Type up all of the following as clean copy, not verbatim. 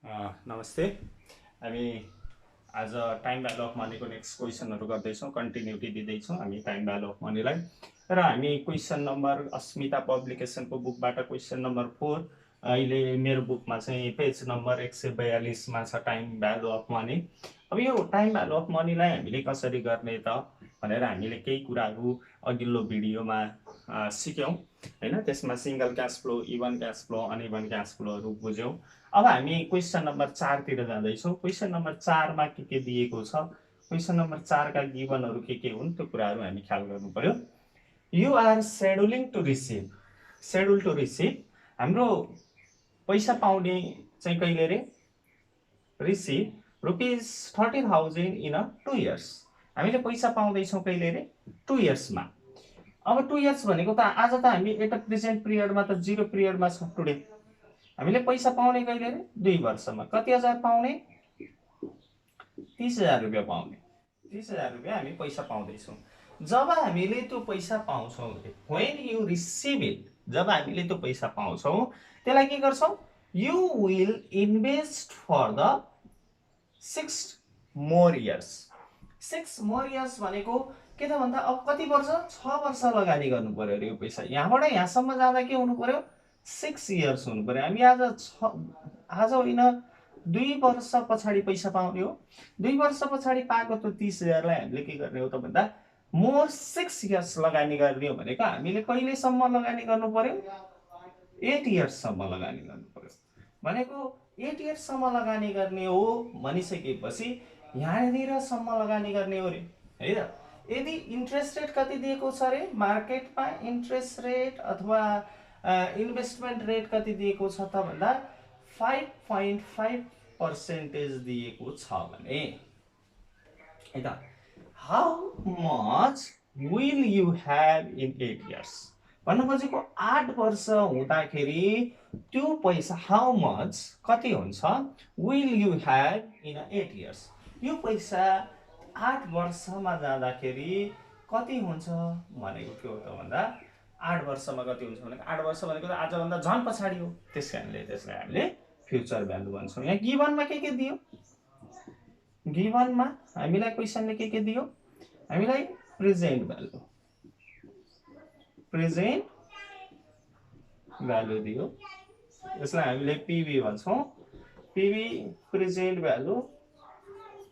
नमस्ते। हामी आज टाइम भ्यालु अफ मनीको नेक्स्ट क्वेसनहरू गर्दैछौँ, कन्टिन्युटी दिँदैछौँ हामी टाइम भ्यालु अफ मनीलाई। र हामी क्वेसन नम्बर अस्मिता पब्लिकेसनको बुकबाट क्वेसन नम्बर 4 अहिले मेरो बुकमा चाहिँ पेज नम्बर 142मा छ टाइम भ्यालु अफ मनी। अब यो टाइम भ्यालु अफ मनीलाई हामीले कसरी गर्ने त भनेर हामीले केही कुराहरू अघिल्लो भिडियोमा सिक्यौँ होइन। त्यसमा single cash flow, even cash flow, uneven cash फ्लोहरू बुझ्यौँ। अब हामी क्वेसन नम्बर 4तिर जाँदैछौँ। क्वेसन नम्बर 4मा के दिएको छ, क्वेसन नम्बर 4का गिभनहरू के हुन् त्यो कुराहरू हामी ख्याल गर्नु पर्यो। You are scheduling to receive, schedule to receive हाम्रो पैसा पाउने चाहिँ कहिले रे, रिसिभ ₹30,000 इन 2 इयर्स। हामीले पैसा पाउँदैछौँ कहिले रे, 2 इयर्समा। अब 2 इयर्स भनेको त आज त हामी एट प्रेजेन्ट पिरियडमा त 0 पिरियडमा छ टुडे। हामीले पैसा पाउने कहिले रे, 2 वर्षमा। कति हजार पाउने, 30,000 रुपियाँ पाउने। 30,000 रुपियाँ हामी पैसा पाउँदैछौँ। जब हामीले त्यो पैसा पाउँछौँ, व्हेन यु रिसिभ इट, जब हामीले त्यो पैसा पाउँछौँ त्यसलाई के गर्छौँ, you will invest for the 6 more years. 6 more years भनेको के त भन्दा अब कति वर्ष, 6 वर्ष लगानी गर्नु पर्यो अरे यो पैसा। यहाँबाट यहाँसम्म जाँदा के हुनु पर्यो, 6 इयर्स हुनु पर्यो। हामी आज होइन 2 वर्ष पछाडि पैसा पाउने हो। 2 वर्ष पछाडि पाएको त्यो 30,000लाई हामीले के गर्ने हो त भन्दा मोर 6 इयर्स लगानी गर्ने हो भनेको हामीले कहिलेसम्म लगानी गर्नु पर्यो, 8 इयर्ससम्म लगानी गर्नु पर्यो। भनेको 8 इयर्ससम्म लगानी गर्ने हो भनिसकेपछि यहाँनिरसम्म लगानी गर्ने हो रे है त। यदि इन्ट्रेस्ट रेट कति दिएको छ अरे मार्केटमा, इन्ट्रेस्ट रेट अथवा इन्भेस्टमेन्ट रेट कति दिएको छ त भन्दा 5.5% दिएको छ भने है त, how much will you have in 8 years भन्नु खोजेको 8 वर्ष हुँदाखेरि त्यो पैसा हाउ मच कति हुन्छ, will you have in 8 years, यो पैसा 8 वर्षमा जाँदाखेरि कति हुन्छ भनेको के हो त भन्दा 8 वर्षमा कति हुन्छ भनेको 8 वर्ष भनेको त आजभन्दा झन् पछाडि हो। त्यस कारणले त्यसलाई हामीले फ्युचर भ्यालु भन्छौँ। यहाँ गिभनमा के दियो, गिभनमा हामीलाई क्वेसनले के दियो, हामीलाई प्रेजेन्ट भ्यालु, प्रेजेन्ट भ्यालु दियो। यसलाई हामीले पिभी भन्छौँ, पिभी प्रेजेन्ट भ्यालु,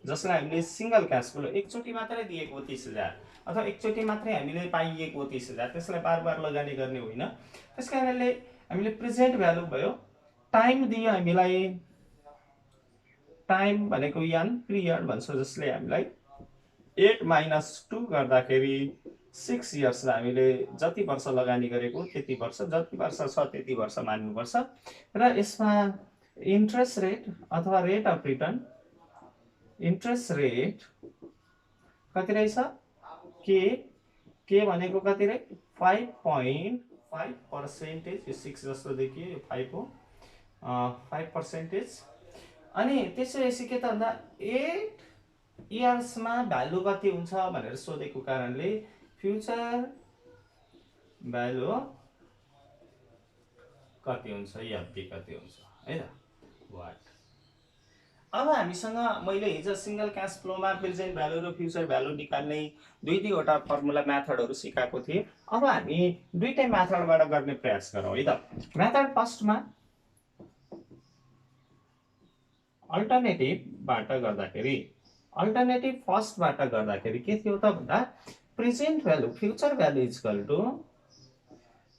जसलाई हामीले सिंगल क्यास फ्लो एकचोटि मात्रै दिएको 30,000 अथवा एकचोटि मात्रै हामीले पाइएको 30,000, त्यसलाई बार बार लगानी गर्ने होइन। त्यस कारणले हामीले प्रेजेन्ट भ्यालु भयो। टाइम दियो हामीलाई, टाइम भनेको यान पिरियड भन्छ, जसले हामीलाई 8 - 2 गर्दाखेरि 6 इयर्स हामीले जति वर्ष लगानी गरेको त्यति वर्ष, जति वर्ष छ त्यति वर्ष मान्नुपर्छ। र यसमा इन्ट्रेस्ट रेट अथवा rate of return, interest rate कति रहेछ, के भनेको कति रे, 5.5%। यो 6 जस्तो देखियो, यो 5 हो, 5%। अनि त्यसपछि के त भन्दा 8 इयर्समा भ्यालु कति हुन्छ भनेर सोधेको कारणले फ्युचर भ्यालु कति हुन्छ, एफबी कति हुन्छ है त, वाट। अब हामीसँग मैले हिजो सिंगल क्यास फ्लोमा प्रेजेन्ट भ्यालु र फ्युचर भ्यालु निकाल्ने दुईवटा फर्मुला मेथडहरू सिकाएको थिएँ। अब हामी दुईटै मेथडबाट गर्ने प्रयास गरौँ है त। मेथड फर्स्टमा अल्टरनेटिभबाट गर्दाखेरि, अल्टरनेटिभ फर्स्टबाट गर्दाखेरि के थियो त भन्दा present value, future value equal to,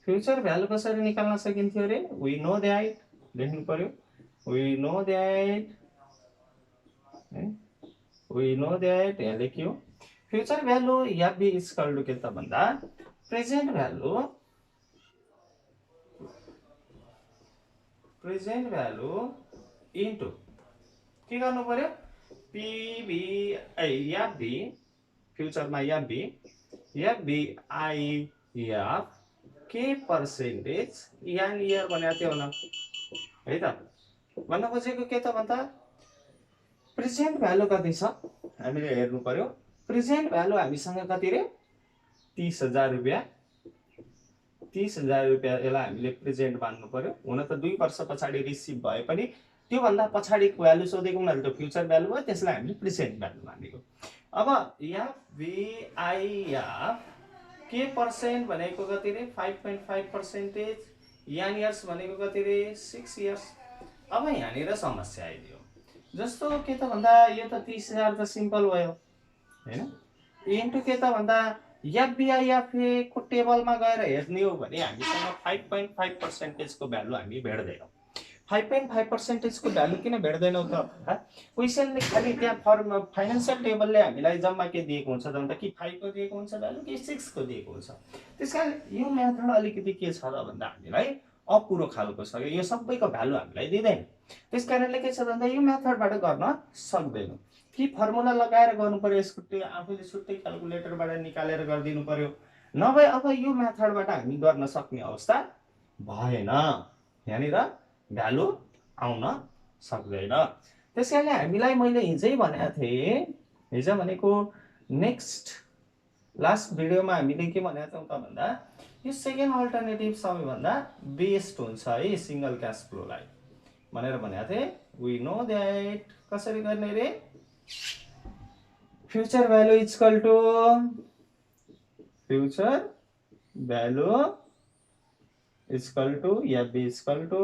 future value कसरी निकाल्न सकिन्थ्यो रे, वी नो द्याट, लेख्नु पर्यो, we know that, we know that, यहाँ लेख्यो। Future value FB equal to के त भन्दा present value, present value into के गर्नु पर्यो, पिभी एफबी, फ्युचरमा एफबी, एफबी आइएफ के पर्सेन्टेज, यान इयर भनेको थियो न है त। भन्न खोजेको के त भन्दा प्रेजेन्ट भ्यालु कति छ हामीले हेर्नु पर्यो। प्रेजेन्ट भ्यालु हामीसँग कति रे, 30,000 रुपियाँ। 30,000 रुपियाँ, यसलाई हामीले प्रेजेन्ट मान्नु पर्यो। हुन त 2 वर्ष पछाडि रिसिभ भए पनि त्योभन्दा पछाडिको भ्यालु सोधेको हुनाले त्यो फ्युचर भ्यालु हो, त्यसलाई हामीले प्रेजेन्ट भ्यालु मानेको। अब एफभिआइएफ के पर्सेन्ट भनेको कति रे 5.5%, यानियर्स भनेको कति रे 6 इयर्स। अब यहाँनिर समस्या आइदियो, जस्तो के त भन्दा यो त 30,000 त सिम्पल भयो हैन, इन्टु के त भन्दा एफभिआइएफ को टेबलमा गएर हेर्ने हो भने हामीसँग 5.5% को भ्यालु हामी भेट्दैनौँ। 5.5% को भ्यालु किन भेट्दैनौँ त भन्दा क्वेसनले खालि त्यहाँ फर्म फाइनान्सियल टेबलले हामीलाई जम्मा के दिएको हुन्छ त भन्दा कि 5 को दिएको हुन्छ भ्यालु कि 6 को दिएको हुन्छ। त्यसकारण यो मेथड अलिकति के छ त भन्दा हामीलाई अपुरो खालको छ, यो सबैको भ्यालु हामीलाई दिँदैन। त्यसकारणले के छ त भन्दा यो मेथडबाट गर्न सक्दैनौँ, कि फर्मुला लगाएर गर्नु पर्यो, यसको आफूले छुट्टै क्याल्कुलेटरबाट निकालेर गरिदिनु पर्यो, नभए अब यो मेथडबाट हामी गर्न सक्ने अवस्था भएन, यहाँनिर भ्यालु आउन सक्दैन। त्यसकारणले हामीलाई मैले हिजै भनेको थिएँ, हिजो भनेको नेक्स्ट लास्ट भिडियोमा हामीले के भनेको थियौँ त भन्दा यो सेकेन्ड अल्टरनेटिभ सबैभन्दा बेस्ट हुन्छ है सिंगल क्याश फ्लोलाई भनेर भनेको थिएँ। वी नो दैट कसरी गर्ने रे, future value equal to future value equal to FB equal to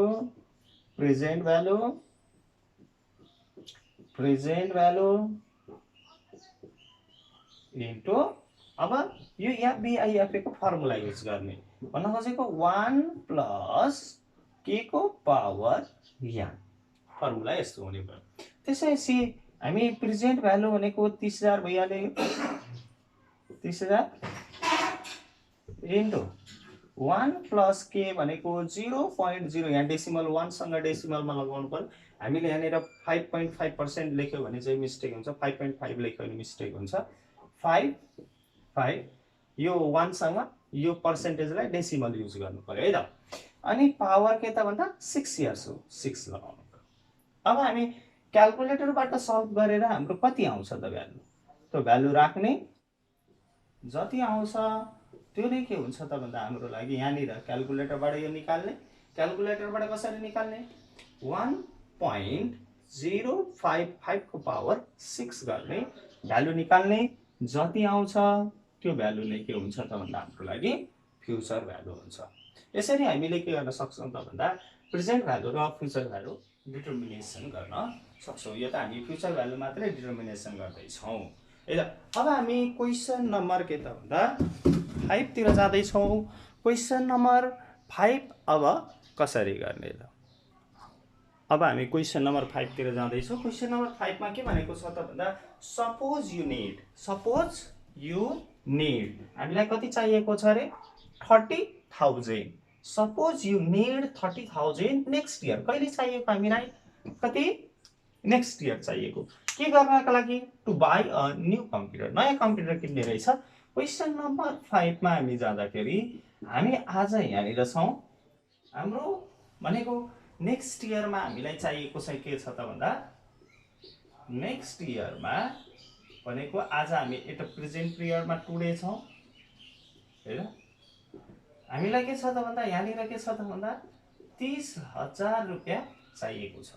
present value into अब यो एफबिआइएफ को फर्मुला युज गर्ने भन्न खोजेको 1 प्लस के को पावर n, फर्मुला यस्तो हुने भयो। त्यसैले हामी प्रेजेन्ट भ्यालु भनेको 30,000 भइहाल्यो, 30,000 इन्टु 1 प्लस के भनेको 0.0, यहाँ डेसिमल 1 सँग डेसिमलमा लगाउनु पर्यो। हामीले यहाँनिर 5.5% लेख्यो भने चाहिँ मिस्टेक हुन्छ, 5.5 लेख्यो भने मिस्टेक हुन्छ। 5 यो 1 सँग यो पर्सेन्टेजलाई डेसिमल युज गर्नु पर्यो है त। अनि पावर के त भन्दा 6 इयर्स हो, 6 लगाउनु पर्यो। अब हामी क्याल्कुलेटरबाट सल्भ गरेर हाम्रो कति आउँछ त भ्यालु, त्यो भ्यालु राख्ने, जति आउँछ त्यो नै के हुन्छ त भन्दा हाम्रो लागि यहाँनिर क्याल्कुलेटरबाट यो निकाल्ने, क्याल्कुलेटरबाट कसरी निकाल्ने 1.055 को पावर 6 गर्ने, भ्यालु निकाल्ने, जति आउँछ त्यो भ्यालु नै के हुन्छ त भन्दा हाम्रो लागि फ्युचर भ्यालु हुन्छ। यसरी हामीले के गर्न सक्छौँ त भन्दा प्रेजेन्ट भ्यालु र फ्युचर भ्यालु डिटर्मिनेसन गर्न सक्छौँ। यो त हामी फ्युचर भ्यालु मात्रै डिटर्मिनेसन गर्दैछौँ है त। अब हामी क्वेसन नम्बर के त भन्दा 5 तिर जाँदैछौँ। क्वेसन नम्बर 5 अब कसरी गर्ने त, अब हामी क्वेसन नम्बर 5 तिर जाँदैछौँ। क्वेसन नम्बर 5 मा के भनेको छ त भन्दा सपोज यु निड हामीलाई कति चाहिएको छ रे 30,000। Suppose you need 30,000 next year, कहिले चाहिएको हामीलाई, कति नेक्स्ट इयर चाहिएको, के गर्नको लागि to buy a new computer, नयाँ कम्प्युटर किन्ने रहेछ। क्वेसन नम्बर 5 मा हामी जाँदाखेरि हामी आज यहाँनिर छौँ, हाम्रो भनेको नेक्स्ट इयरमा हामीलाई चाहिएको चाहिँ के छ त भन्दा नेक्स्ट इयरमा भनेको आज हामी एट प्रेजेन्ट पिरियडमा टुडे छौँ हैन, हामीलाई के छ त भन्दा यहाँनिर के छ त भन्दा 30,000 रुपैयाँ चाहिएको छ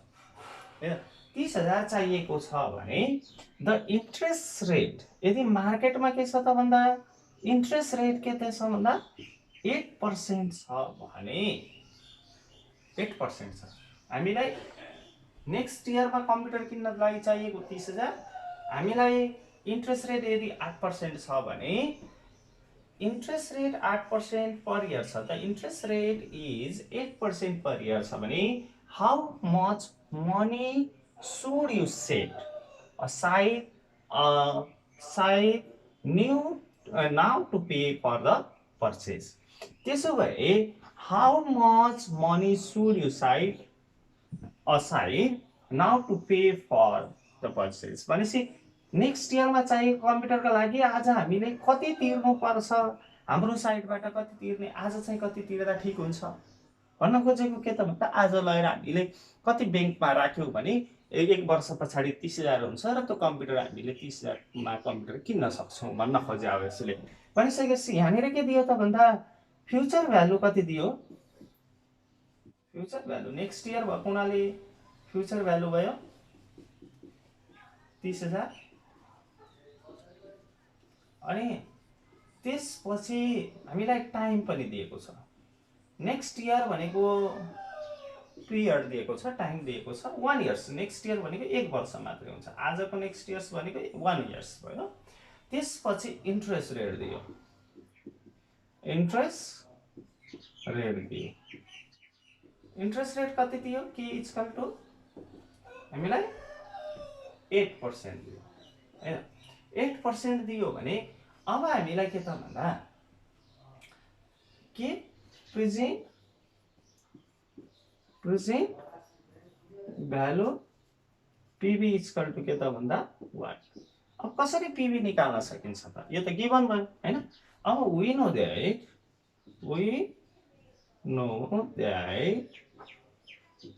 हैन। 30,000 चाहिएको छ भने द इन्ट्रेस्ट रेट, यदि मार्केटमा के छ त भन्दा इन्ट्रेस्ट रेट के छ भन्दा 8% छ भने 8% छ, हामीलाई नेक्स्ट इयरमा कम्प्युटर किन्नको लागि चाहिएको 30,000, हामीलाई इन्ट्रेस्ट रेट यदि 8% छ भने इन्ट्रेस्ट रेट 8% पर इयर छ, त interest rate is 8% per year छ भने how much money should you set aside now to pay for the purchase। त्यसो भए how much money should you set aside now to pay for the purchase भनेपछि next इयरमा चाहिएको कम्प्युटरका लागि आज हामीले कति तिर्नु पर्छ, हाम्रो साइडबाट कति तिर्ने, आज चाहिँ कति तिर्दा ठिक हुन्छ भन्न खोजेको के त भन्दा आज लगेर हामीले कति ब्याङ्कमा राख्यौँ भने एक वर्ष पछाडि 30,000 हुन्छ र त्यो कम्प्युटर हामीले 30,000 मा कम्प्युटर किन्न सक्छौँ भन्न खोजे। अब यसले भनिसकेपछि यहाँनिर के दियो त भन्दा फ्युचर भ्यालु कति दियो, फ्युचर भ्यालु नेक्स्ट इयर भएको हुनाले फ्युचर भ्यालु भयो 30,000 अनि त्यसपछि हामीलाई टाइम पनि दिएको छ। नेक्स्ट इयर भनेको 2 इयर दिएको छ, टाइम दिएको छ 1 इयर्स। नेक्स्ट इयर भनेको 1 वर्ष मात्रै हुन्छ। आजको नेक्स्ट इयर्स भनेको 1 इयर्स भयो। त्यसपछि इन्ट्रेस्ट रेट दियो, इन्ट्रेस्ट रेट दियो। इन्ट्रेस्ट रेट कति दियो? के इक्वल टु हामीलाई 8% दियो हैन। 8% दियो भने अब हामीलाई के त भन्दा के present value PB equal to के त भन्दा 1। अब कसरी पीबी निकाल्न सकिन्छ त? यो त गिवन भयो हैन। अब we know that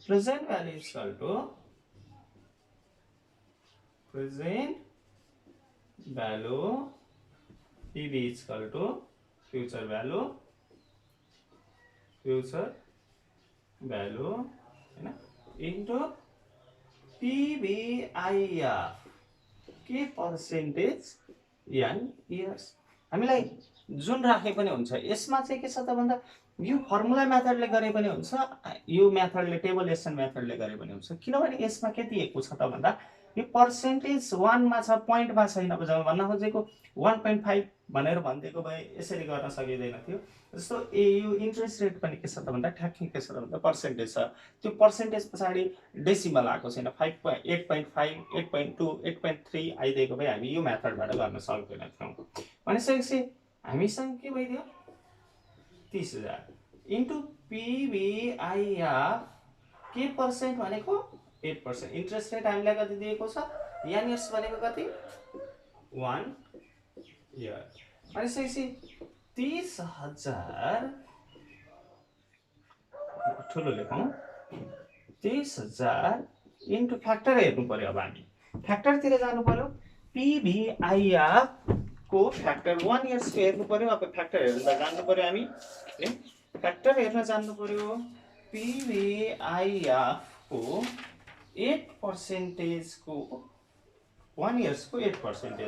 present value equal to present value PB equal to future value हैन इन्टु पीबीआईएफ के पर्सेन्टेज एन इयर्स। हामीलाई जुन राखे पनि हुन्छ। यसमा चाहिँ के छ त भन्दा यो फर्मुला मेथडले गरे पनि हुन्छ, यो मेथडले टेबुलेसन मेथडले गरे पनि हुन्छ। किनभने यसमा के दिएको छ त भन्दा यो पर्सेन्टेज 1 मा छ, पोइन्ट मा छैन। भन्न खोजेको 1.5 भनेर भनिदिएको भए यसरी गर्न सकिँदैन थियो। जस्तो यो इन्ट्रेस्ट रेट पनि के छ त भन्दा ठ्याक्कै के छ त भन्दा पर्सेन्टेज छ। त्यो पर्सेन्टेज पछाडि डेसिमल आएको छैन। 8.5, 8.2, 8.3 आइदिएको भए हामी यो मेथडबाट गर्न सक्दैन थियौँ। भनेपछि हामीसँग के भइदियो 30,000 इन्टु पीबीआईएफ के पर्सेन्ट भनेको 8%। इन्ट्रेस्ट रेट हामीलाई कति दिएको छ? एन इयर्स भनेको कति? 1 इयर। भनेपछि 30,000 ठुलो लेखौँ 30,000 इन्टु फ्याक्टर हेर्नु पर्यो। अब हामी फ्याक्टरतिर जानु पर्यो। पीबीआईएफ को फ्याक्टर 1 इयर्स हेर्नु पर्यो। अब फ्याक्टर हेर्न जान्नु पर्यो हामी। फ्याक्टर हेर्न जान्नु पर्यो। पीबीआईएफ को 8% को 1 इयर्स को 8%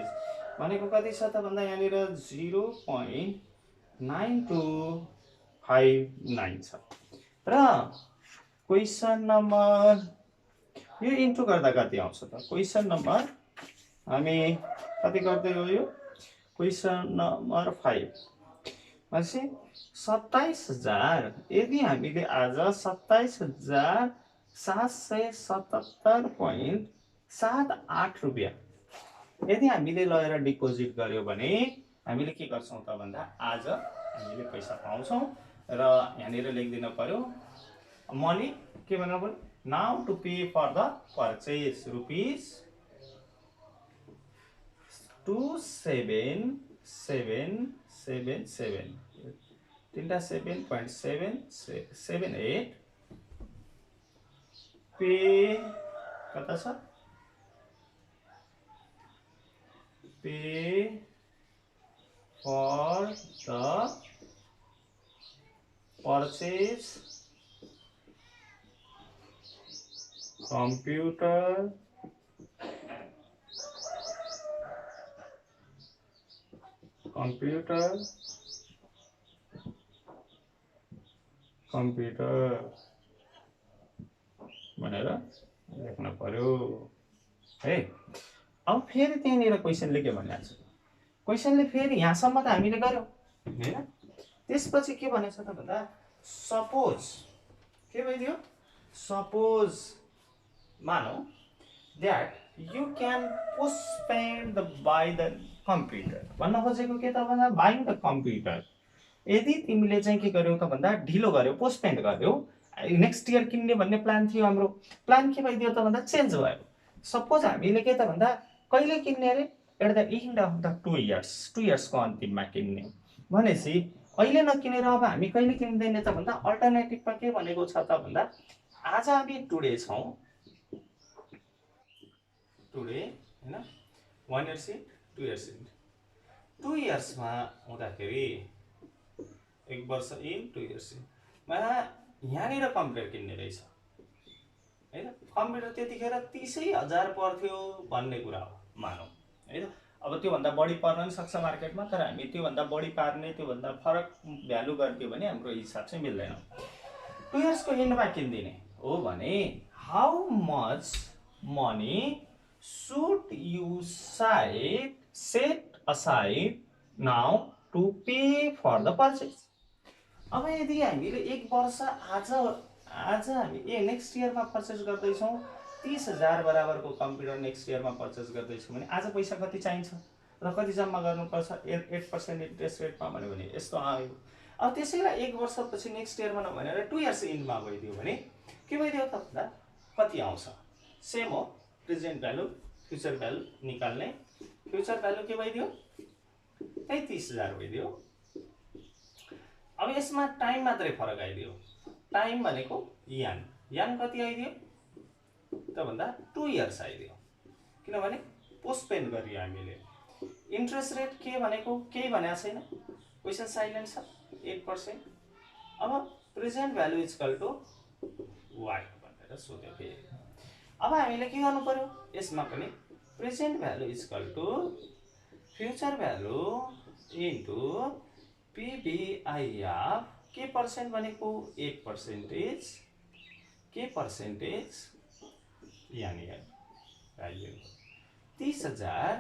भनेको कति छ त भन्दा यहाँनिर 0.9259 छ। र क्वेशन नम्बर यो इन्टु गर्दा कति आउँछ त? क्वेशन नम्बर हामी कति गर्दै हो? यो क्वेशन नम्बर 5 भनेपछि 27,000 यदि हामीले आज 27,777.78 रुपियाँ यदि हामीले लगेर डिपोजिट गर्यो भने हामीले के गर्छौं त भन्दा आज हामीले पैसा पाउँछौं। र यहाँनिर लेखिदिन पर्यो मनी के भन्नु पर्यो? Now to pay for the purchase rupees 2777 तिनटा 7.778 पे कता छ? Pay for the purchase computer भनेर लेख्न पर्यो है। अब फेरि त्यहाँनिर क्वेशनले के भनेको छ? क्वेशनले फेरि यहाँसम्म त हामीले गर्यौं हैन। त्यसपछि के भनेछ त भन्दा सपोज के भइदियो? सपोज मानौ that you can postpone the buy the computer। भन्न खोजेको के त भन्दा buying the computer यदि तिमीले चाहिँ के गर्यौ त भन्दा ढिलो गर्यौ, पोस्टपेन्ड गर्यौ, नेक्स्ट इयर किन्ने भन्ने प्लान थियो हाम्रो, प्लान के भइदियो त भन्दा चेन्ज भयो। सपोज हामीले के त भन्दा कहिले किन्ने रे? At the end of the 2 years को अन्तिममा किन्ने भनेपछि अहिले नकिनेर अब हामी कहिले किन्दैने त भन्दा अल्टरनेटिभमा के भनेको छ त भन्दा आज हामी टुडे छौं, टुडे हैन 1 इयर्स इन 2 इयर्स इन 2 इयर्समा हुँदाखेरि 1 वर्ष इन 2 इयर्स इन मा यहाँनिर कम्प्युटर किन्ने रहेछ हैन। कम्प्युटर त्यतिखेर 30,000 पर्थ्यो भन्ने कुरा हो मानौ हैन। अब त्योभन्दा बढी पर्न पनि सक्छ मार्केटमा, तर हामी त्योभन्दा बढी पार्ने त्योभन्दा फरक भ्यालु गरिदियो भने हाम्रो हिसाब चाहिँ मिल्दैन। 2 इयर्सको एन्डमा किनिदिने हो भने how much money should you set aside now to pay for the purchase. अब यदि हामीले 1 वर्ष आज हामी नेक्स्ट इयरमा पर्चेस गर्दैछौँ, 30,000 बराबरको कम्प्युटर नेक्स्ट इयरमा पर्चेस गर्दैछौँ भने आज पैसा कति चाहिन्छ र कति जम्मा गर्नुपर्छ 8% इन्ट्रेस्ट रेटमा भन्यो भने यस्तो आयो। अब त्यसैलाई 1 वर्षपछि नेक्स्ट इयरमा नभनेर 2 इयर्स इन्डमा भइदियो भने के भइदियो त भन्दा कति आउँछ? सेम हो, प्रेजेन्ट भ्यालु फ्युचर भ्यालु निकाल्ने। फ्युचर भ्यालु के भइदियो? त्यही 30,000 भइदियो। अब यसमा टाइम मात्रै फरक आइदियो। टाइम भनेको यान कति आइदियो त भन्दा 2 इयर्स आइदियो, किनभने पोस्टपेन गरियो हामीले। इन्ट्रेस्ट रेट के भनेको केही भनेको छैन, क्वेसन साइलेन्ट छ, 8%। अब present value equal to y भनेर सोध्यो फेरि। अब हामीले के गर्नु पर्यो यसमा पनि? Present value equal to future value into PVIF के पर्सेन्ट भनेको 8%, के पर्सेन्टेज यहाँनिर भ्यालु 30,000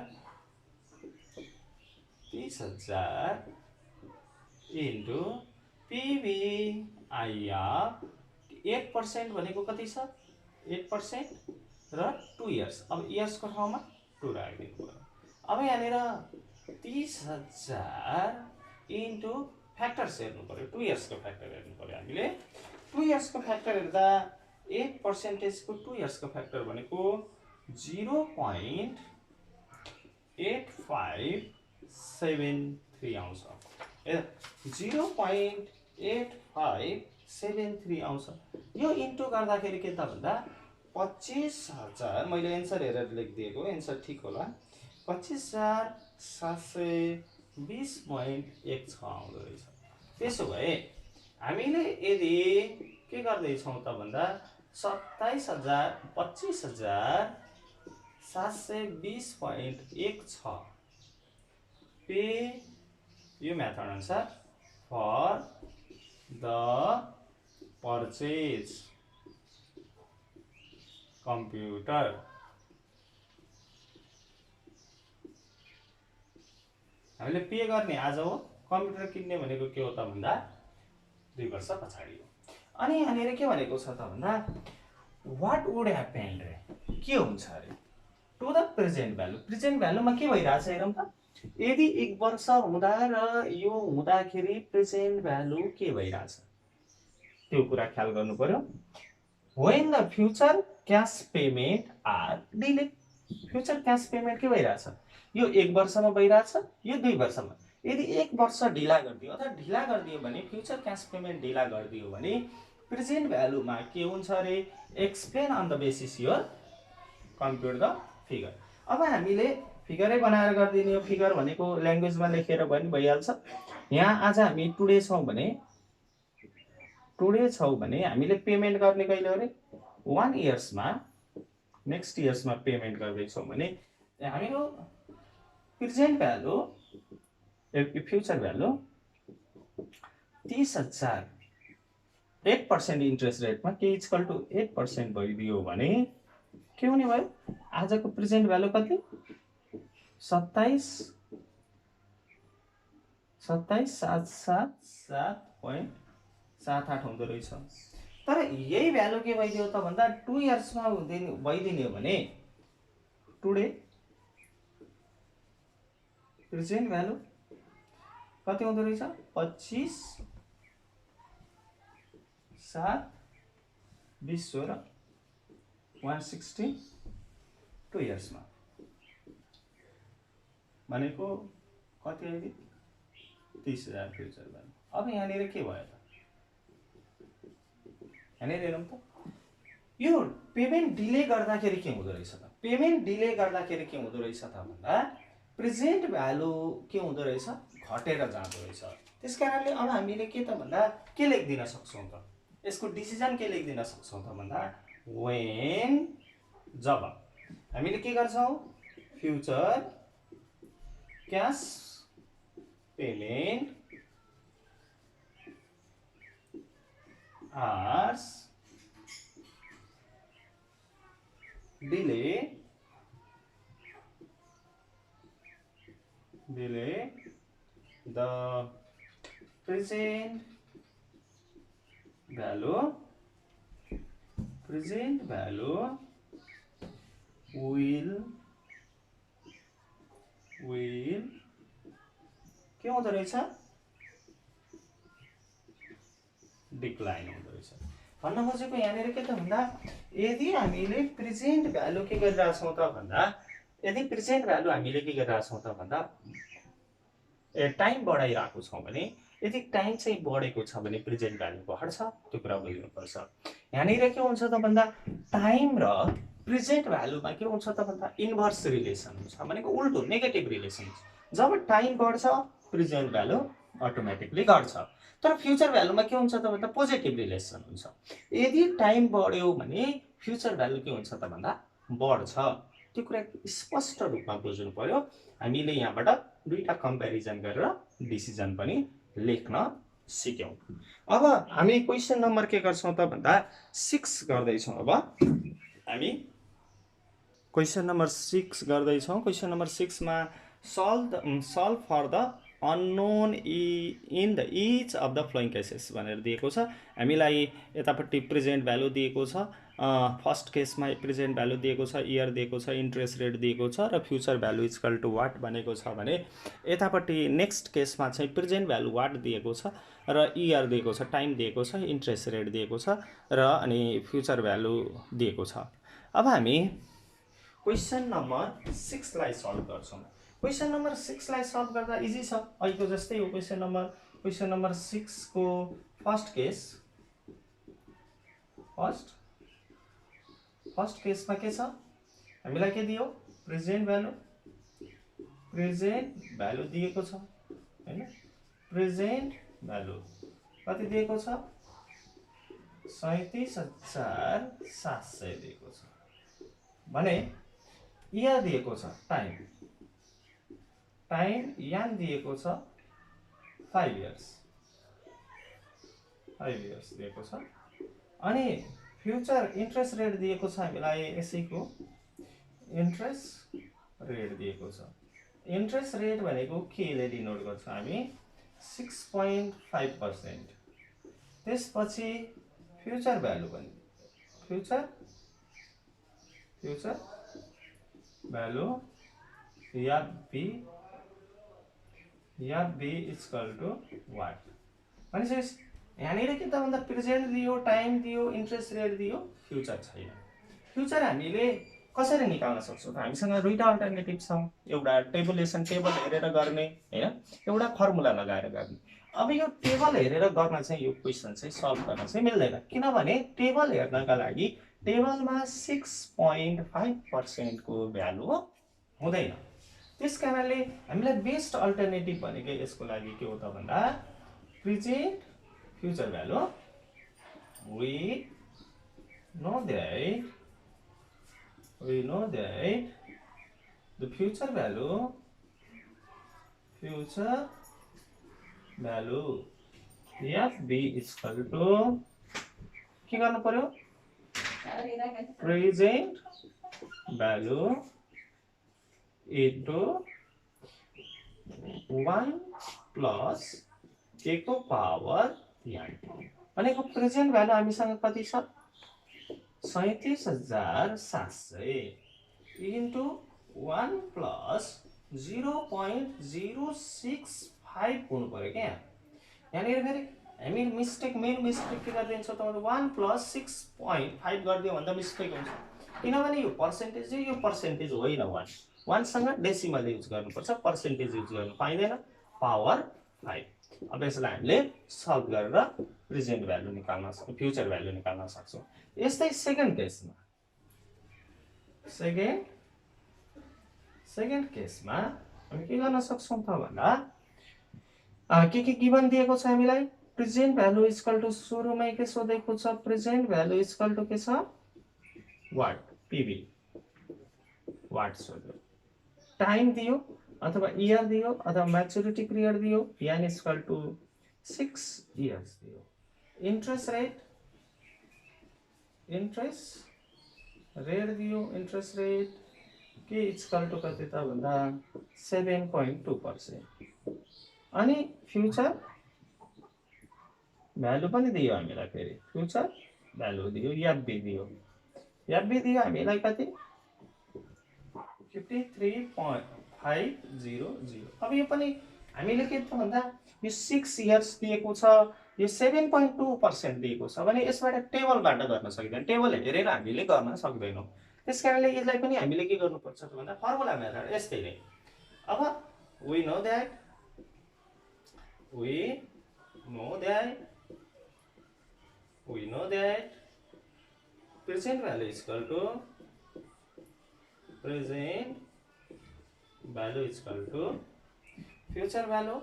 इन्टु PVIF 8% भनेको कति छ? 8% र 2 इयर्स। अब इयर्सको ठाउँमा 2 राखिदिनु पर्यो। अब यहाँनिर 30,000 इन्टु फ्याक्टर्स हेर्नु पर्यो, 2 इयर्सको फ्याक्टर हेर्नु पर्यो हामीले। 2 इयर्सको फ्याक्टर हेर्दा 8%को 2 इयर्सको फ्याक्टर भनेको 0.8573 आउँछ। 0.8573 आउँछ। यो इन्टु गर्दाखेरि के त भन्दा 25,000, मैले एन्सर हेरेर लेखिदिएको, एन्सर ठिक होला, 25,720.16 आउँदो रहेछ। त्यसो भए हामीले यदि के गर्दैछौँ त भन्दा 25,720.16 पे यो मेथड अनुसार फर द पर्चेज कम्प्युटर। हामीले पे गर्ने आज हो, कम्प्युटर किन्ने भनेको के हो त भन्दा 2 वर्ष पछाडि हो। अनि यहाँनिर के भनेको छ त भन्दा व्हाट वुड ह्यापन रे, के हुन्छ अरे to the present value. Present भ्यालुमा के भइरहेछ हेरौँ त। यदि 1 वर्ष हुँदा र यो हुँदाखेरि प्रेजेन्ट भ्यालु के भइरहेछ त्यो कुरा ख्याल गर्नु पर्यो। When the future cash payment are delay, future cash payment के भइरहेछ? यो 1 वर्षमा भइरहेछ, यो 2 वर्षमा। यदि 1 वर्ष ढिला गरिदियो अथवा ढिला गरिदियो भने फ्युचर क्याश पेमेन्ट ढिला गरिदियो भने प्रेजेन्ट भ्यालुमा के हुन्छ अरे? Explain on the basis your compute the figure. अब हामीले फिगरै बनाएर गरिदिने हो। फिगर भनेको ल्याङ्ग्वेजमा लेखेर पनि भइहाल्छ। यहाँ आज हामी टुडे छौँ भने हामीले पेमेन्ट गर्ने कहिले हो रे? 1 इयर्समा, नेक्स्ट इयर्समा पेमेन्ट गर्दैछौँ भने हामीको present value future value 30,000 8% interest रेटमा के इक्वल टु 8% भइदियो भने के हुने भयो? आजको प्रेजेन्ट भ्यालु कति? 27,777.78 हुँदो रहेछ। तर यही भ्यालु के भइदियो त भन्दा 2 इयर्समा भइदिने हो भने टुडे प्रेजेन्ट भ्यालु कति हुँदो रहेछ? 25,720 160 2 इयर्समा भनेको कति आइदियो? 30,000 फ्युचर भ्यालु। अब यहाँनिर के भयो त? यहाँनिर हेरौँ त, यो पेमेन्ट डिले गर्दाखेरि के हुँदो रहेछ त? पेमेन्ट डिले गर्दाखेरि के हुँदो रहेछ त भन्दा प्रेजेन्ट भ्यालु के हुँदो रहेछ? घटेर जाँदो रहेछ। त्यसकारणले अब हामीले के त भन्दा के लेखिदिन सक्छौँ त? यसको डिसिजन के लेखिदिन सक्छौँ त भन्दा when जब हामीले के गर्छौं future cash payment are delay the present value will के हुँदो रहेछ डिक्लाइन हुँदो रहेछ भन्न खोजेको यहाँनिर के त भन्दा यदि हामीले प्रेजेन्ट भ्यालु के गरिरहेछौँ त भन्दा यदि प्रेजेन्ट भ्यालु हामीले के गरिरहेछौँ त भन्दा टाइम बढाइरहेको छौँ भने यदि टाइम चाहिँ बढेको छ भने प्रेजेन्ट भ्यालु घट्छ त्यो कुरा बुझ्नुपर्छ यहाँनिर के हुन्छ त भन्दा टाइम र प्रेजेन्ट भ्यालुमा के हुन्छ त भन्दा इन्भर्स रिलेसन हुन्छ भनेको उल्टो नेगेटिभ रिलेसन जब टाइम बढ्छ प्रेजेन्ट भ्यालु अटोमेटिकली घट्छ तर फ्युचर भ्यालुमा के हुन्छ त भन्दा पोजिटिभ रिलेसन हुन्छ यदि टाइम बढ्यो भने फ्युचर भ्यालु के हुन्छ त भन्दा बढ्छ त्यो कुरा स्पष्ट रूपमा बुझ्नु पर्यो हामीले यहाँबाट दुईटा कम्प्यारिजन गरेर डिसिजन पनि लेख्न सिक्यौं अब हामी क्वेशन नम्बर के गर्छौं त भन्दा 6 गर्दै छौं अब हामी क्वेशन नम्बर 6 गर्दै छौं क्वेशन नम्बर 6 मा solve for the unknown in the each of the following cases भनेर दिएको छ हामीलाई यतापट्टि प्रेजेन्ट भ्यालु दिएको छ फर्स्ट केसमा प्रेजेन्ट भ्यालु दिएको छ इयर दिएको छ इन्ट्रेस्ट रेट दिएको छ र future value equal to what भनेको छ भने यतापट्टि नेक्स्ट केसमा चाहिँ प्रेजेन्ट भ्यालु वाट दिएको छ र इयर दिएको छ टाइम दिएको छ इन्ट्रेस्ट रेट दिएको छ र अनि फ्युचर भ्यालु दिएको छ अब हामी क्वेशन नम्बर 6 लाई सल्भ गर्छौं क्वेशन नम्बर 6 लाई सल्भ गर्दा इजी छ अहिलेको जस्तै हो क्वेशन नम्बर 6 को फर्स्ट केसमा के छ हामीलाई के दियो प्रेजेन्ट भ्यालु दिएको छ हैन प्रेजेन्ट भ्यालु कति दिएको छ 37700 दिएको छ भने इयर दिएको छ टाइम यान दिएको छ 5 इयर्स दिएको छ अनि फ्युचर इन्ट्रेस्ट रेट दिएको छ हामीलाई यसैको इन्ट्रेस्ट रेट दिएको छ इन्ट्रेस्ट रेट भनेको केले डिनोट गर्छ हामी 6.5% त्यसपछि फ्युचर भ्यालु पनि फ्युचर भ्यालु या बी इक्वल टु वाट भनेपछि यहाँनिर के त भन्दा प्रेजेन्ट दियो टाइम दियो इन्ट्रेस्ट रेट दियो फ्युचर छैन फ्युचर हामीले कसरी निकाल्न सक्छौं त हामीसँग दुईटा अल्टरनेटिभ छ एउटा टेबल हेरेर गर्ने हैन एउटा फर्मुला लगाएर गर्ने अब यो टेबल हेरेर गर्न चाहिँ यो क्वेशन चाहिँ सल्भ गर्न चाहिँ मिल्दैन किनभने टेबल हेर्नका लागि टेबलमा 6.5% को भ्यालु हुँदैन त्यसकारणले हामीलाई बेस्ट अल्टरनेटिभ भनेको यसको लागि के हो त भन्दा present future value we know that the future value FB is equal to के गर्नु पर्यो present value into 1 plus k को पावर n भनेको प्रेजेन्ट भ्यालु हामीसँग कति छ 37700 into 1 plus 0.065 हुनु पर्यो के यहाँनिर फेरि हामी मेन मिस्टेक के गर्दिन्छौँ त 1 plus 6.5 गर्दियो भन्दा मिस्टेक हुन्छ किनभने यो पर्सेन्टेज होइन 1 सँग डेसिमल युज गर्नुपर्छ पर्सेन्टेज युज गर्नु पाइदैन पावर 5 अब यसलाई हामीले सल्भ गरेर प्रेजेन्ट भ्यालु निकाल्न सक्छौं फ्युचर भ्यालु निकाल्न सक्छौं यस्तै सेकेन्ड केसमा हामी के गर्न सक्छौं त भन्दा के गिवन दिएको छ हामीलाई प्रेजेन्ट भ्यालु इक्वल टु सुरुमै के सोधेको छ प्रेजेन्ट भ्यालु इक्वल टु के छ वाट पिभी वाट सोध्यो टाइम दियो अथवा इयर दियो अथवा मैच्योरिटी पीरियड दियो n इक्वल टू 6 इयर्स दियो इंट्रेस्ट रेट दियो इंट्रेस्ट रेट के इक्वल टू कति त भन्दा 7.2% अनि फ्यूचर भ्यालु पनि दियो हामीलाई फेरि फ्यूचर भ्यालु दियो एफबी दियो हामीलाई कति 53.500 अब यो पनि हामीले के त भन्दा यो 6 इयर्स दिएको छ यो 7.2% दिएको छ भने यसबाट टेबलबाट गर्न सकिदैन टेबल हेरेर हामीले गर्न सक्दैनौँ त्यसकारणले यसलाई पनि हामीले के गर्नुपर्छ त भन्दा फर्मुला मेथड यस्तै नै अब we know that present value is equal to future value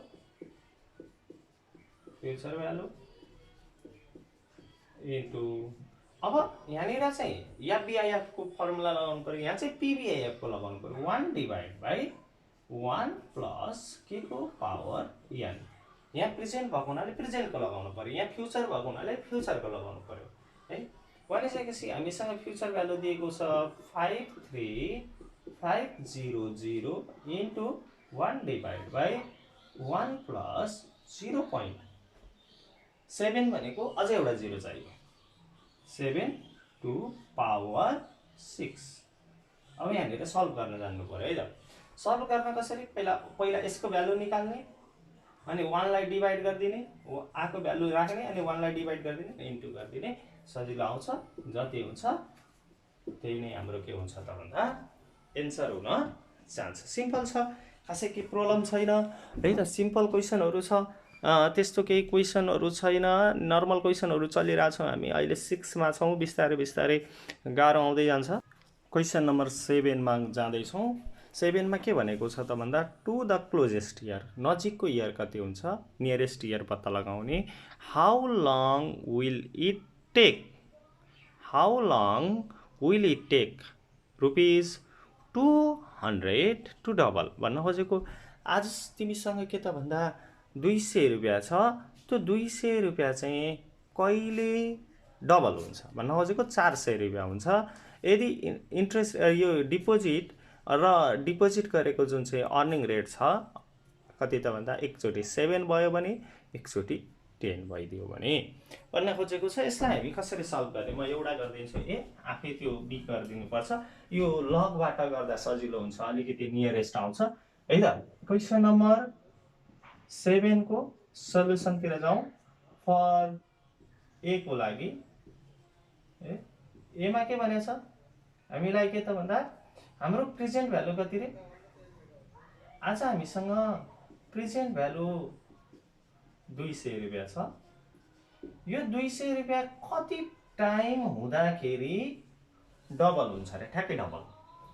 into अब यहाँनिर चाहिँ एफबीआईएफ को फर्मुला लगाउनु पर्यो यहाँ चाहिँ पीबीआईएफ को लगाउनु पर्यो 1 डिवाइड बाइ 1 प्लस के को पावर n यहाँ प्रेजेन्ट भएको हुनाले प्रेजेन्ट को लगाउनु पर्यो यहाँ फ्युचर भएको हुनाले फ्युचर को लगाउनु पर्यो है भनिसकेपछि हामीसँग फ्युचर भ्यालु दिएको छ 53500 इन्टु 1 डिवाइड बाइ 1 प्लस 0.7 भनेको अझै एउटा 0 चाहियो 7 टु पावर 6 अब यहाँनिर सल्भ गर्न जान्नु पर्यो है त सल्भ गर्न कसरी पहिला यसको भ्यालु निकाल्ने अनि 1 लाई डिवाइड गरिदिने आको भ्यालु राख्ने अनि 1 लाई डिवाइड गरिदिने इन्टु गरिदिने सजिलो आउँछ जति हुन्छ त्यही नै हाम्रो के हुन्छ त भन्दा एन्सर हुन चाहन्छ सिम्पल छ खासै के प्रब्लम छैन है त सिम्पल क्वेशनहरु छ त्यस्तो केही क्वेशनहरु छैन नर्मल क्वेशनहरु चलिरहेछ हामी अहिले 6 मा छौं बिस्तारै गाह्रो आउँदै जान्छ क्वेशन नम्बर 7 मा जाँदै छौं 7 मा के भनेको छ त भन्दा टु द क्लोजेस्ट इयर नजिकको इयर कति हुन्छ नियरेस्ट इयर पत्ता लगाउने how long will it take rupees 200 to double भन्न खोजेको आज तिमीसँग के त भन्दा 200 रुपैयाँ छ त्यो 200 रुपैयाँ चाहिँ कहिले डबल हुन्छ भन्न खोजेको 400 रुपैयाँ हुन्छ यदि इन्ट्रेस्ट यो डिपोजिट गरेको जुन चाहिँ अर्निङ रेट छ कति त भन्दा एकचोटी 7 भयो भने एकचोटी 10 भइदियो भने भन्न खोजेको छ यसलाई हामी कसरी सल्भ गर्ने म एउटा गर्दिन्छु आफै त्यो बी गरिदिनु पर्छ यो लगबाट गर्दा सजिलो हुन्छ अलिकति नियरेस्ट आउँछ है त क्वेशन नम्बर 7 को सल्युसन तिर जाउँ फर ए को लागि ए मा के भनेछ हामीलाई के त भन्दा हाम्रो प्रेजेन्ट भ्यालु कति रे आज हामीसँग प्रेजेन्ट भ्यालु 200 रुपैयाँ छ यो 200 रुपैयाँ कति टाइम हुँदाखेरि डबल हुन्छ रे ठ्याक्कै डबल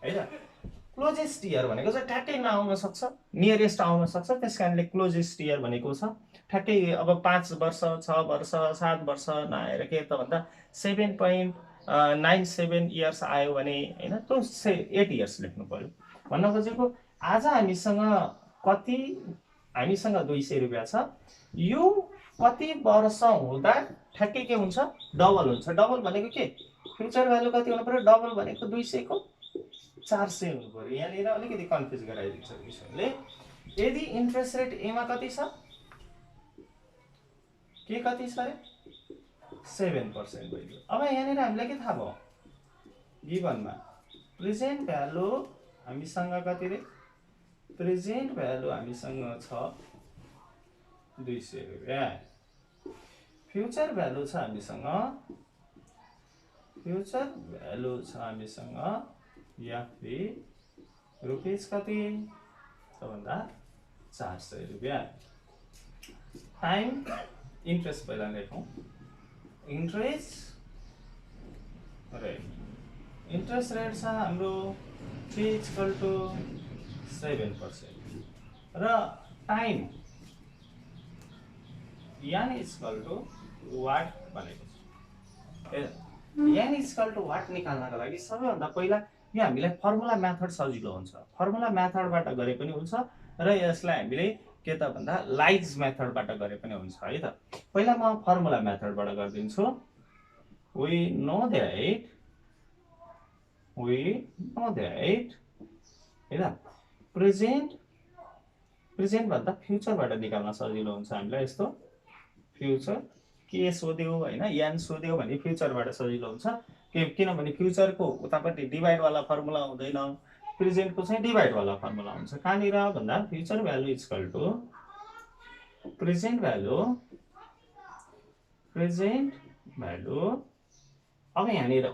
है त क्लोजेस्ट इयर भनेको चाहिँ ठ्याक्कै नआउन सक्छ नियरेस्ट आउन सक्छ त्यसकारणले क्लोजेस्ट इयर भनेको छ ठ्याक्कै अब 5 वर्ष 6 वर्ष 7 वर्ष नआएर के त भन्दा 7.97 इयर्स आयो भने हैन त्यो 8 इयर्स लेख्नु पर्यो भन्न खोजेको आज हामीसँग 200 रुपैयाँ छ यो कति वर्ष हुँदा ठ्याक्कै के हुन्छ डबल हुन्छ डबल भनेको के फ्युचर भ्यालु कति हुनु पर्यो डबल भनेको 200 को 400 हुनु पर्यो यहाँनिर अलिकति कन्फ्युज गराइदिन्छ विषयले यदि इन्ट्रेस्ट रेट ए मा कति छ के कति छ रे 7% भइदियो अब यहाँनिर हामीलाई के थाहा भयो गिभनमा प्रेजेन्ट भ्यालु हामीसँग कति रे प्रेजेन्ट भ्यालु हामीसँग छ 200 रुपैयाँ फ्युचर भ्यालु छ हामीसँग एफबी रुपीस कति त भन्दा 400 रुपैयाँ टाइम इन्ट्रेस्ट पहिला लेखौं इन्ट्रेस्ट रेट छ हाम्रो 3.7% र टाइम यानी इक्वल टु वाट भनेको छ n इक्वल टु वाट निकाल्नको लागि सबैभन्दा पहिला यो हामीलाई फर्मुला मेथड सजिलो हुन्छ। फर्मुला मेथडबाट गरे पनि हुन्छ र यसलाई हामीले के त भन्दा लाइज मेथडबाट गरे पनि हुन्छ है त। पहिला म फर्मुला मेथडबाट गरिदिन्छु। we know that हैन प्रेजेन्ट भन्दा फ्युचरबाट निकाल्न सजिलो हुन्छ हामीलाई। यस्तो फ्युचर के सोध्यो हैन n सोध्यो भने फ्युचरबाट सजिलो हुन्छ किनभने फ्युचरको उतापट्टि डिभाइड वाला फर्मुला हुँदैन, प्रेजेन्टको चाहिँ डिभाइड वाला फर्मुला हुन्छ। कहाँनिर भन्दा future value equal to present value अब यहाँनिर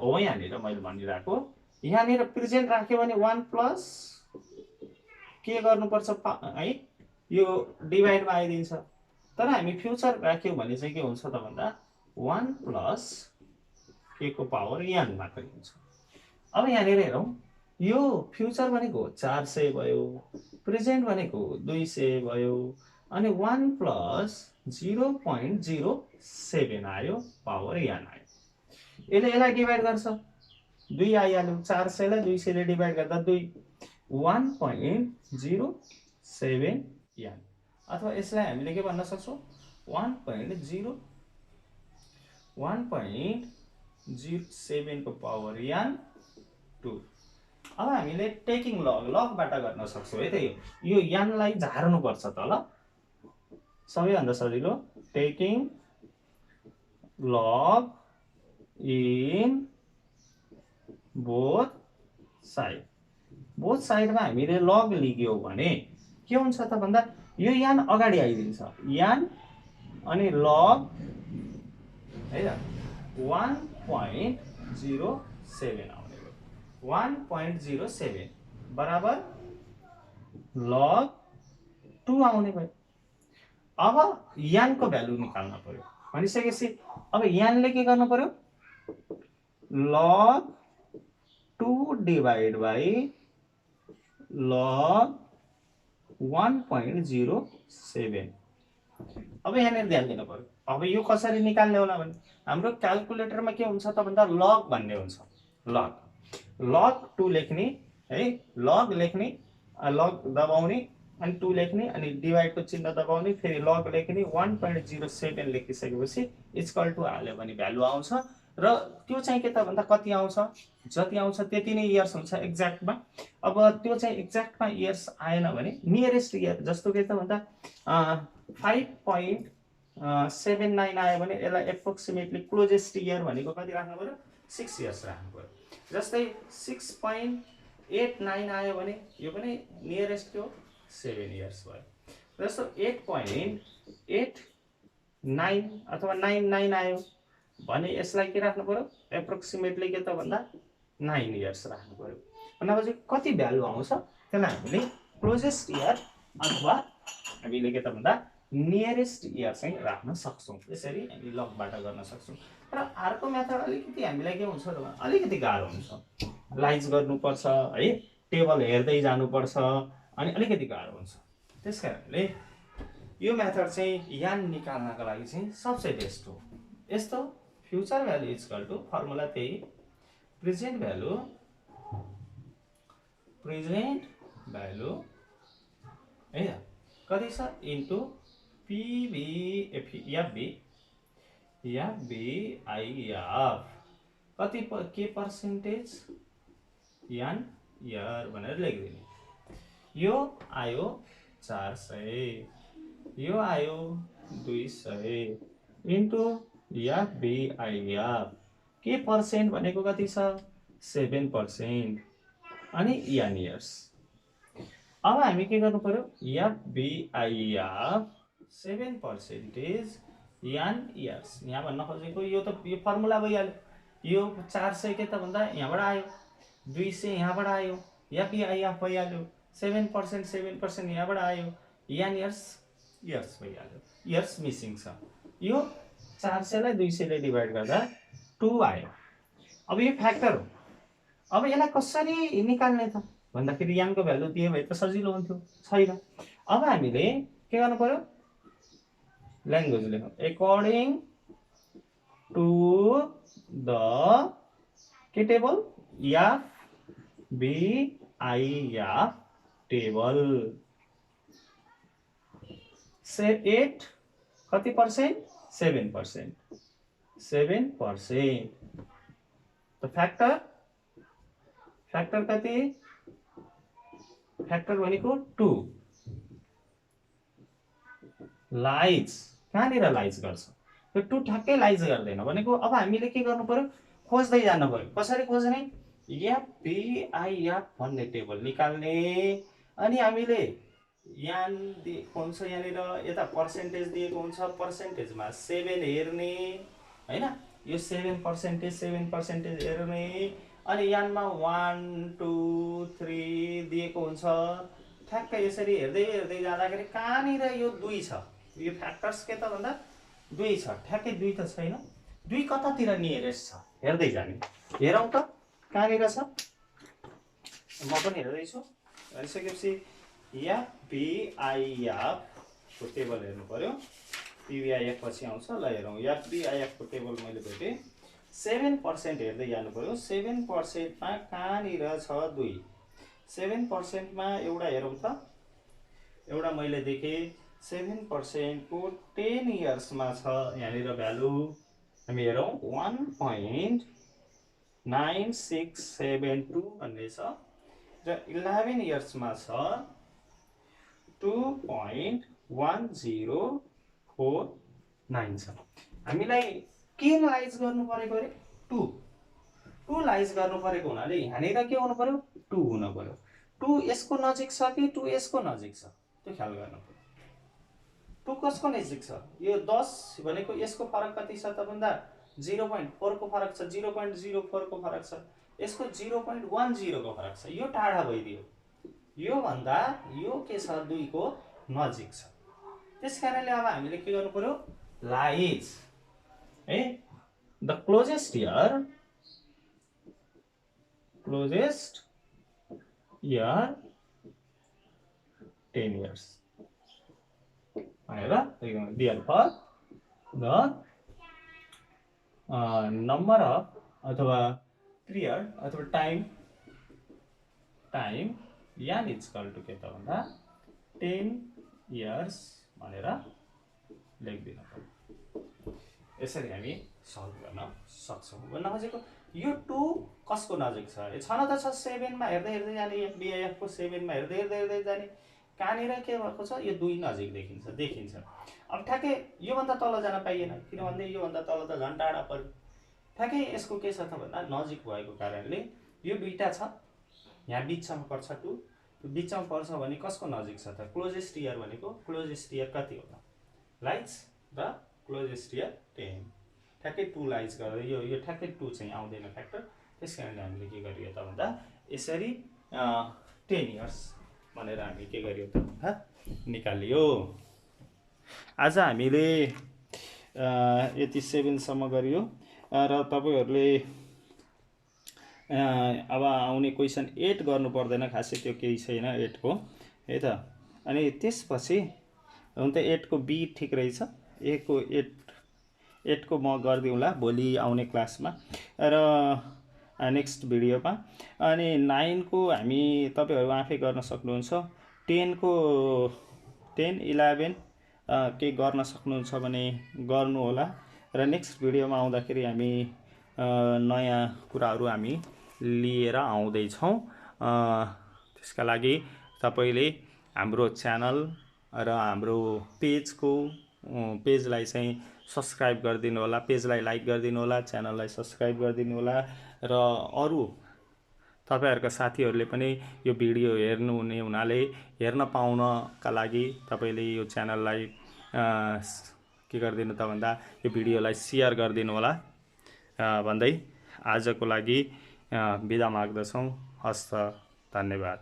मैले भनिरहेको यहाँनिर प्रेजेन्ट राख्यो भने 1 प्लस के गर्नुपर्छ है यो डिभाइडमा आइदिन्छ। तर हामी फ्युचर राख्यौँ भने चाहिँ के हुन्छ त भन्दा 1 प्लस के को पावर n मात्रै हुन्छ। अब यहाँनिर हेरौँ यो फ्युचर भनेको 400 भयो, प्रेजेन्ट भनेको 200 भयो अनि 1 प्लस 0.07 आयो पावर n आयो। यसलाई डिभाइड गर्छ 2 आइहाल्यो, 400 लाई 200 ले डिभाइड गर्दा 2 1.07 n अथवा यसलाई हामीले के भन्न सक्छौं 1.07 को पावर n 2। अब हामीले टेकिङ लगबाट गर्न सक्छौं है त। यो n लाई झार्नु पर्छ त ल सबैभन्दा सजिलो टेकिङ लग इन बोथ साइडमा हामीले लग लिग्यौं भने के हुन्छ त भन्दा यो n अगाडि आइदिन्छ n अनि लग है त 1.07 आउने भयो। 1.07 बराबर लग 2 आउने भयो। अब n को भ्यालु निकाल्न पर्यो भनिसकेपछि अब n ले के गर्नु पर्यो log 2 डिवाइड बाइ log 1.07। अब यहाँनिर ध्यान दिनु पर्यो। अब यो कसरी निकाल्ने होला भने हाम्रो क्याल्कुलेटरमा के हुन्छ त भन्दा log भन्ने हुन्छ। log 2 लेख्ने है log लेख्ने log दबाउने अनि 2 लेख्ने अनि डिवाइड को चिन्ह दबाउने फेरि log लेख्ने 1.07 लेखिसकेपछि इक्वल टु हाल्यो भने भ्यालु आउँछ र त्यो चाहिँ के त भन्दा कति आउँछ जति आउँछ त्यति नै इयर्स हुन्छ एक्ज्याक्टमा। अब त्यो चाहिँ एक्ज्याक्टमा इयर्स आएन भने नियरेस्ट इयर जस्तो के त भन्दा 5.79 आयो भने यसलाई एप्रोक्सिमेटली क्लोजेस्ट इयर भनेको कति राख्नु पर्यो 6 इयर्स राख्नु पर्यो। जस्तै 6.89 आयो भने यो पनि नियरेस्ट के हो 7 इयर्स भयो। जस्तो 8.89 अथवा 99 आयो भने यसलाई के राख्नु पर्यो एप्रोक्सिमेटली के त भन्दा 9 इयर्स राख्नु पर्यो। भनेपछि कति भ्यालु आउँछ त्यसलाई हामीले क्लोजेस्ट इयर अथवा हामीले के त भन्दा नियरेस्ट इयर चाहिँ राख्न सक्छौं। यसरी हामी लगबाट गर्न सक्छौं। र अर्को मेथड अलिकति हामीलाई के हुन्छ त अलिकति गाह्रो हुन्छ, लाइज गर्नुपर्छ है टेबल हेर्दै जानुपर्छ अनि अलिकति गाह्रो हुन्छ। त्यसकारणले यो मेथड चाहिँ n निकाल्नको लागि चाहिँ सबसे बेस्ट हो। यस्तो future value equal to formula त्यही प्रेजेन्ट भ्यालु है कति छ इन्टु FBIF कति के पर्सेन्टेज n इयर भनेर लेखिदिने। यो आयो 400 यो आयो 200 इन्टु FBIF के पर्सेन्ट भनेको कति छ 7% अनि n इयर्स। अब हामी के गर्नु पर्यो FBIF 7% n इयर्स यहाँ भन्न खोजेको यो त यो फर्मुला भइहाल्यो। यो 400 के त भन्दा यहाँबाट आयो 200 यहाँबाट आयो FBIF भइहाल्यो 7% यहाँबाट आयो n इयर्स भइहाल्यो। इयर्स मिसिङ छ। यो 400 लाई 200 ले डिवाइड गर्दा 2 आयो। अब यो फ्याक्टर हो। अब यसलाई कसरी निकाल्ने त भन्दाखेरि n को भ्यालु दिए भए त सजिलो हुन्थ्यो छैन। अब हामीले के गर्नु पर्यो ल्याङ्ग्वेज लेखौं अकॉर्डिङ टु द के टेबल FBIF टेबल से 8 कति पर्सेंट 7% 7%। तो फ्याक्टर कति फ्याक्टर भनेको 2 लाइज कहाँनिर लाइज गर्छ त्यो 2 ठ्याक्कै लाइज गर्दैन भनेको अब हामीले के गर्नु पर्यो खोज्दै जानु पर्यो कसरी खोज्ने FBIF भन्ने टेबल निकाल्ने अनि हामीले यहाँ दिएको हुन्छ यहाँनिर यता पर्सेन्टेज दिएको हुन्छ पर्सेन्टेजमा 7 हेर्ने हैन यो 7% हेर्ने अनि यानमा 1 2 3 दिएको हुन्छ ठ्याक्कै यसरी हेर्दै हेर्दै जाँदाखेरि कहाँनिर यो 2 छ यो फ्याक्टर्स के त भन्दा 2 छ ठ्याक्कै 2 त छैन 2 कतातिर नियरेस्ट छ हेर्दै जाने हेरौँ त कहाँनिर छ म पनि हेर्दै छु हेरिसकेपछि FBIF को टेबल हेर्नु पर्यो PBIF पछि आउँछ ल हेरौँ FBIF को टेबल मैले भेटेँ 7% हेर्दै जानु पर्यो 7% मा कहाँनिर छ 2 7% मा एउटा हेरौँ त एउटा मैले देखेँ 7% को 10 इयर्स मा छ यहाँनिर भ्यालु हामी हेरौँ 1.9672 भन्ने छ र 11 इयर्स मा छ 2.1049 छ हामीलाई के लाइज गर्नु परेको रे 2 लाइज गर्नु परेको हुनाले यहाँनिर के हुनु पर्यो 2 हुनु पर्यो 2 यसको नजिक छ कि 2 यसको नजिक छ त्यो ख्याल गर्नु पर्यो 2 कसको नजिक छ यो 10 भनेको यसको फरक कति छ त भन्दा 0.4 को फरक छ 0.04 को फरक छ यसको 0.10 को फरक छ यो टाढा भइदियो यो भन्दा यो के छ 2 को नजिक छ त्यसकारणले अब हामीले के गर्नु पर्यो लाइज है द क्लोजेस्ट इयर 10 years भनेर दिएर फर द नम्बर अफ अथवा पिरियड अथवा टाइम यान इज इक्वल टु के त भन्दा 10 years भनेर लेखिदिनु पर्यो यसरी हामी सल्भ गर्न सक्छौँ भन्न खोजेको यो 2 कसको नजिक छ छन त छ 7 मा हेर्दै हेर्दै जाने FBIF को 7 मा हेर्दै हेर्दै जाने कहाँनिर के भएको छ यो 2 नजिक देखिन्छ अब ठ्याक्कै यो भन्दा तल जान पाइएन किनभने यो भन्दा तल त झन् टाढा पर्यो ठ्याक्कै यसको के छ त भन्दा नजिक भएको कारणले यो दुईटा छ यहाँ बिचमा पर्छ 2 त्यो बिचमा पर्छ भने कसको नजिक छ त क्लोजेस्ट इयर भनेको क्लोजेस्ट इयर कति होला लाइज र क्लोजेस्ट इयर 10 ठ्याक्कै 2 लाइज गर्दै यो ठ्याक्कै 2 चाहिँ आउँदैन फ्याक्टर त्यसकारणले हामीले के गरियो त भन्दा यसरी 10 इयर्स भनेर हामी के गरियो त भन्दा निकालियो आज हामीले यति 7 सम्म गरियो र तपाईहरुले अब आउने क्वेशन 8 गर्नु पर्दैन खासै त्यो केही छैन 8 को है त अनि त्यसपछि हुन त 8 को बी ठीक रहेछ ए को 8 को म गर्दिउँला भोलि आउने क्लासमा र नेक्स्ट भिडियोमा अनि 9 को हामी तपाईहरु आफै गर्न सक्नुहुन्छ 10 को 10 11 के गर्न सक्नुहुन्छ भने गर्नु होला र नेक्स्ट भिडियोमा आउँदाखेरि हामी नयाँ कुराहरु हामी लिएर आउँदै छौं त्यसका लागि तपाईले हाम्रो च्यानल र हाम्रो पेजलाई चाहिँ सब्स्क्राइब गरिदिनु होला पेजलाई लाइक गरिदिनु होला च्यानललाई सब्स्क्राइब गरिदिनु होला र अरु तपाईहरुका साथीहरुले पनि यो भिडियो हेर्नु हुने हुनाले हेर्न पाउनका लागि तपाईले यो च्यानललाई के गरिदिनु त भन्दा यो भिडियोलाई शेयर गरिदिनु होला भन्दै आजको लागि बिदा माग्दछौं हस्त धन्यवाद।